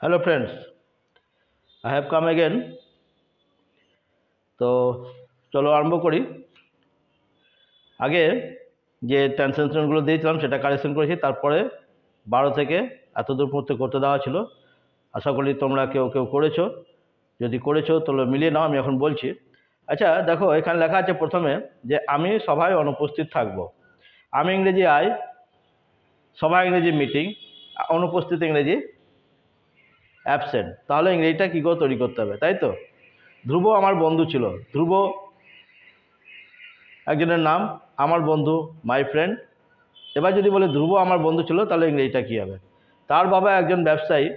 Hello friends, I have come again. তো চলো আরম্ভ করি। আগে যে ট্রান্সলেশনগুলো দিয়েছিলাম সেটা কারেকশন করেছি, তারপরে 12 থেকে এতদূর পর্যন্ত করতে দেওয়া ছিল। আশা করি তোমরা কেউ কেউ করেছো। যদি করেছো তাহলে মিলিয়ে নাও, আমি এখন বলছি। আচ্ছা দেখো, এখানে লেখা আছে প্রথমে যে আমি সভায় অনুপস্থিত থাকবো। আমি ইংরেজি আই, সভা ইংরেজি মিটিং, অনুপস্থিত ইংরেজি অ্যাবসেন্ট। তাহলে ইংরেজিটা কী করে তৈরি করতে হবে, তাই তো? ধ্রুব আমার বন্ধু ছিল। ধ্রুব একজনের নাম, আমার বন্ধু মাই ফ্রেন্ড। এবার যদি বলে ধ্রুব আমার বন্ধু ছিল, তাহলে ইংরেজিটা কী হবে? তার বাবা একজন ব্যবসায়ী।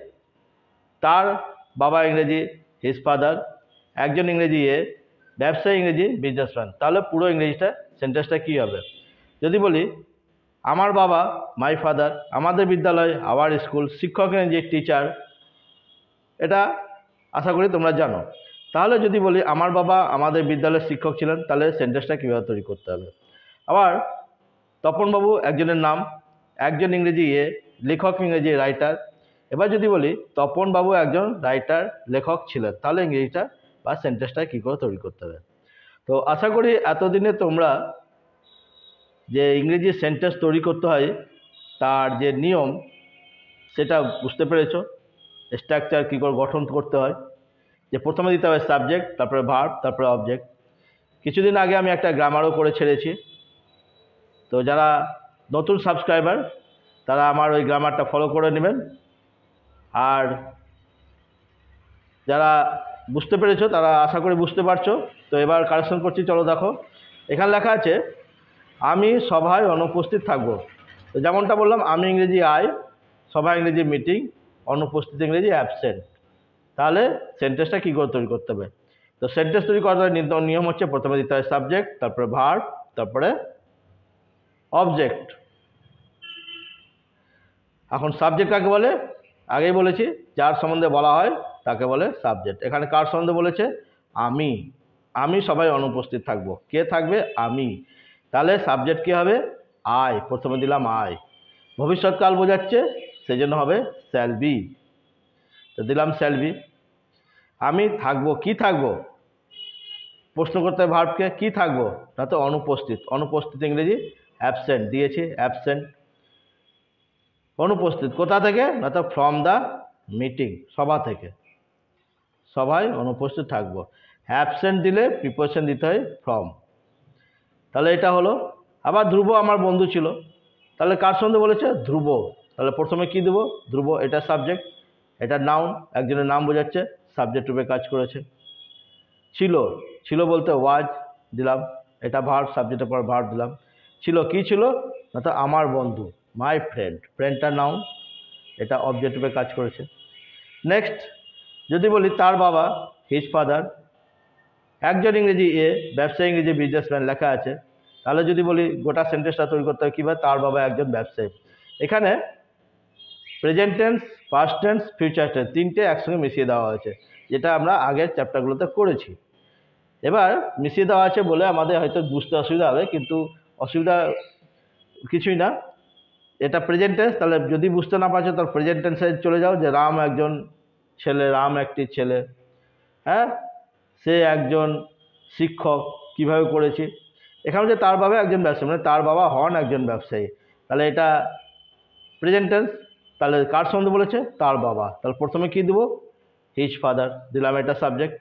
তার বাবা ইংরেজি হিজ ফাদার। একজন ইংরেজি ব্যবসায়ী ইংরেজি বিজনেসম্যান। তাহলে পুরো ইংরেজিটা সেন্টেন্সটা কী হবে? যদি বলি আমার বাবা মাই ফাদার, আমাদের বিদ্যালয় আওয়ার স্কুল, শিক্ষক ইংরেজি টিচার, এটা আশা করি তোমরা জানো। তাহলে যদি বলি আমার বাবা আমাদের বিদ্যালয়ের শিক্ষক ছিলেন, তাহলে সেন্টেন্সটা কীভাবে তৈরি করতে হবে? আবার তপনবাবু একজনের নাম, একজন ইংরেজি লেখক ইংরেজি রাইটার। এবার যদি বলি তপনবাবু একজন রাইটার লেখক ছিলেন, তাহলে ইংরেজিটা বা সেন্টেন্সটা কী করে তৈরি করতে হবে? তো আশা করি এতদিনে তোমরা যে ইংরেজি সেন্টেন্স তৈরি করতে হয় তার যে নিয়ম সেটা বুঝতে পেরেছো। স্ট্রাকচার কী করে গঠন করতে হয়, যে প্রথমে দিতে হবে সাবজেক্ট, তারপরে ভার্ব, তারপরে অবজেক্ট। কিছুদিন আগে আমি একটা গ্রামারও করে ছেড়েছি। তো যারা নতুন সাবস্ক্রাইবার তারা আমার ওই গ্রামারটা ফলো করে নেবেন। আর যারা বুঝতে পেরেছো তারা আশা করি বুঝতে পারছো। তো এবার কারেকশন করছি, চলো দেখো। এখানে লেখা আছে আমি সভায় অনুপস্থিত থাকবো। তো যেমনটা বললাম, আমি ইংরেজি আই, সভায় ইংরেজি মিটিং, অনুপস্থিত ইংরেজি অ্যাবসেন্ট। তাহলে সেন্টেন্সটা কী করে তৈরি করতে হবে? তো সেন্টেন্স তৈরি করার নিয়ম হচ্ছে প্রথমে দিতে হয় সাবজেক্ট, তারপরে ভার্ব, তারপরে অবজেক্ট। এখন সাবজেক্ট কাকে বলে? আগেই বলেছি, যার সম্বন্ধে বলা হয় তাকে বলে সাবজেক্ট। এখানে কার সম্বন্ধে বলেছে? আমি। আমি সবাই অনুপস্থিত থাকবো। কে থাকবে? আমি। তাহলে সাবজেক্ট কী হবে? আই। প্রথমে দিলাম আই। ভবিষ্যৎকাল বোঝাচ্ছে, সেই জন্য হবে শ্যাল বি। তো দিলাম শ্যাল বি। আমি থাকবো, কি থাকবো? প্রশ্ন করতে হবে ভার্বকে, কি থাকবো? না তো অনুপস্থিত। অনুপস্থিত ইংরেজি অ্যাবসেন্ট দিয়েছি, অ্যাবসেন্ট। অনুপস্থিত কোথা থেকে? না তো ফ্রম দ্য মিটিং, সভা থেকে। সভায় অনুপস্থিত থাকবো। অ্যাবসেন্ট দিলে প্রিপোজিশন দিতে হয় ফ্রম। তাহলে এটা হলো। আবার ধ্রুব আমার বন্ধু ছিল। তাহলে কার সঙ্গে বলেছে? ধ্রুব। তাহলে প্রথমে কি দেবো? ধ্রুব, এটা সাবজেক্ট, এটা নাউন, একজনের নাম বোঝাচ্ছে, সাবজেক্ট রূপে কাজ করেছে। ছিল, ছিল বলতে ওয়াজ দিলাম, এটা ভার্ব, সাবজেক্টের পর ভার্ব দিলাম। ছিল, কি ছিল? না তো আমার বন্ধু মাই ফ্রেন্ড। ফ্রেন্ডটা নাউন, এটা অবজেক্ট রূপে কাজ করেছে। নেক্সট যদি বলি তার বাবা হিজ ফাদার, একজন ইংরেজি ব্যবসায়ী ইংরেজি বিজনেসম্যান লেখা আছে। তাহলে যদি বলি গোটা সেন্টেন্সটা তৈরি করতে হয় কীভাবে? তার বাবা একজন ব্যবসায়ী। এখানে present tense, past tense, future tense তিনটে একসঙ্গে মিশিয়ে দেওয়া হয়েছে, যেটা আমরা আগের চ্যাপ্টারগুলোতে করেছি। এবার মিশিয়ে দেওয়া আছে বলে আমাদের হয়তো বুঝতে অসুবিধা হবে, কিন্তু অসুবিধা কিছুই না। এটা প্রেজেন্ট টেন্স, তাহলে যদি বুঝতে না পারছো তাহলে প্রেজেন্ট টেন্সে চলে যাও, যে রাম একজন ছেলে, রাম একটি ছেলে। হ্যাঁ, সে একজন শিক্ষক। কিভাবে করেছি? এখানে যে তার বাবা একজন ব্যবসায়ী, মানে তার বাবা হন একজন ব্যবসায়ী। তাহলে এটা প্রেজেন্ট টেন্স। তাহলে কার সম্বন্ধে বলেছে? তার বাবা। তাহলে প্রথমে কি দেবো? হিজ ফাদার দিলাম, এটা সাবজেক্ট।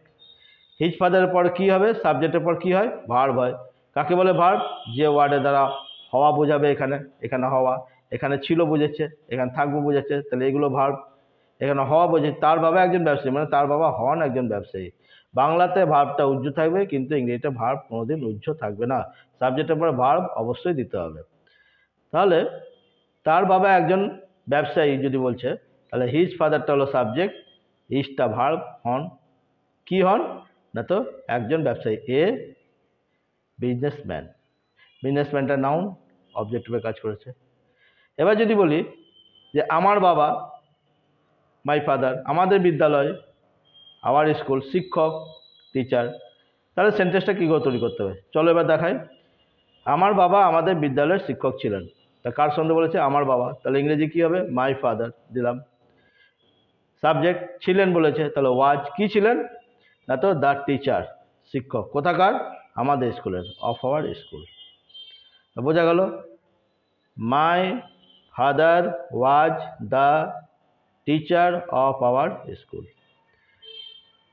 হিজ ফাদারের পর কি হবে? সাবজেক্টের পর কি হয়? ভার্ব হয়। কাকে বলে ভার্ব? যে ওয়ার্ডের দ্বারা হওয়া বোঝাবে। এখানে এখানে হওয়া, এখানে ছিল বোঝাচ্ছে, এখানে থাকবো বোঝাচ্ছে, তাহলে এগুলো ভার্ব। এখানে হওয়া বোঝাচ্ছে, তার বাবা একজন ব্যবসায়ী, মানে তার বাবা হন একজন ব্যবসায়ী। বাংলাতে ভার্বটা উজ্জ্ব থাকবে, কিন্তু ইংরেজিতে ভার্ব কোনোদিন উজ্জ্ব থাকবে না। সাবজেক্টের পরে ভার্ব অবশ্যই দিতে হবে। তাহলে তার বাবা একজন ব্যবসায়ী যদি বলছে, তাহলে হিজ ফাদারটা হলো সাবজেক্ট, হিজটা ভার্ব, হন কি হন? না তো একজন ব্যবসায়ী, বিজনেসম্যান। বিজনেসম্যানটা নাউন, অবজেক্ট রূপে কাজ করেছে। এবার যদি বলি যে আমার বাবা মাই ফাদার, আমাদের বিদ্যালয় আওয়ার স্কুল, শিক্ষক টিচার, তাহলে সেন্টেন্সটা কী করে তৈরি করতে হবে? চলো এবার দেখাই। আমার বাবা আমাদের বিদ্যালয়ের শিক্ষক ছিলেন। তা কার সঙ্গে বলেছে? আমার বাবা। তাহলে ইংরেজি কী হবে? মাই ফাদার দিলাম। সাবজেক্ট ছিলেন বলেছে, তাহলে ওয়াজ কি ছিলেন না, তো দ্য টিচার শিক্ষক। কোথাকার? আমাদের স্কুলের, অফ আওয়ার স্কুল। বোঝা গেল? My father was the teacher of our school.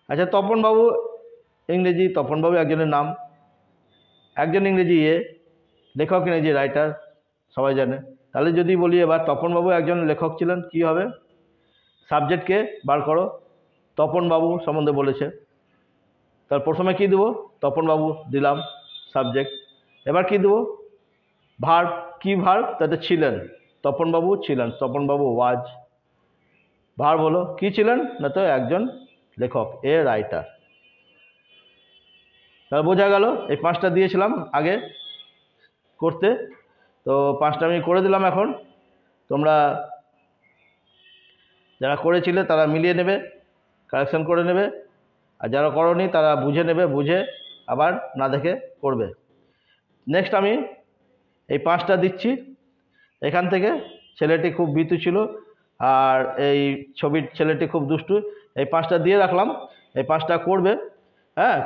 আচ্ছা, তপনবাবু ইংরেজি, তপনবাবু একজনের নাম, একজন ইংরেজি লেখক, ইংরেজি রাইটার, সবাই জানে। তাহলে যদি বলি এবার তপনবাবু একজন লেখক ছিলেন, কি হবে? সাবজেক্টকে বার করো, তপনবাবু সম্বন্ধে বলেছে, তার প্রথমে কি দেবো? তপনবাবু দিলাম সাবজেক্ট। এবার কি দেবো? ভার্ব। কি ভার্ব? তাতে ছিলেন, তপনবাবু ছিলেন, তপনবাবু ওয়াজ। ভার্ব হলো কি ছিলেন না, তো একজন লেখক, রাইটার। তাহলে বোঝা গেল। এই 5টা দিয়েছিলাম আগে করতে, তো 5টা আমি করে দিলাম। এখন তোমরা যারা করেছিলে তারা মিলিয়ে নেবে, কারেকশন করে নেবে, আর যারা করোনি তারা বুঝে নেবে, বুঝে আবার না দেখে করবে। নেক্সট আমি এই 5টা দিচ্ছি। এখান থেকে ছেলেটি খুব ভীতু ছিল, আর এই ছবির ছেলেটি খুব দুষ্টু। এই 5টা দিয়ে রাখলাম, এই 5টা করবে। হ্যাঁ,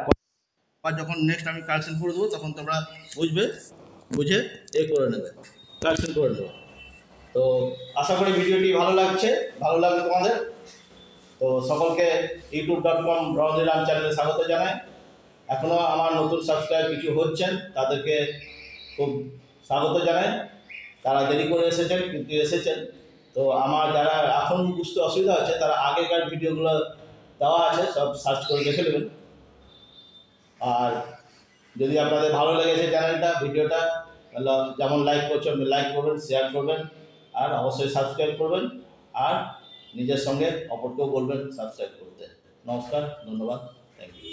আর যখন নেক্সট আমি কারেকশন করে দেবো তখন তোমরা বুঝবে, বুঝে করে নেবে, কারেকশন করে নেবে। তো আশা করি ভিডিওটি ভালো লাগবে তোমাদের। তো সকলকে youtube.com রণজিরাম চ্যানেলে স্বাগত জানাই। এখনও আমার নতুন সাবস্ক্রাইব কিছু হচ্ছেন, তাদেরকে খুব স্বাগত জানাই। তারা দেরি করে এসেছেন, কিন্তু এসেছেন। তো আমার যারা এখন বুঝতে অসুবিধা হচ্ছে, তারা আগেকার ভিডিওগুলো দেওয়া আছে, সব সার্চ করে দেখে নেবেন। আর যদি আপনাদের ভালো লেগেছে চ্যানেলটা, ভিডিওটা, তাহলে যেমন লাইক করছেন লাইক করবেন, শেয়ার করবেন, আর অবশ্যই সাবস্ক্রাইব করবেন। আর নিজের সঙ্গে অপরকেও বলবেন সাবস্ক্রাইব করতে। নমস্কার, ধন্যবাদ, থ্যাংক ইউ।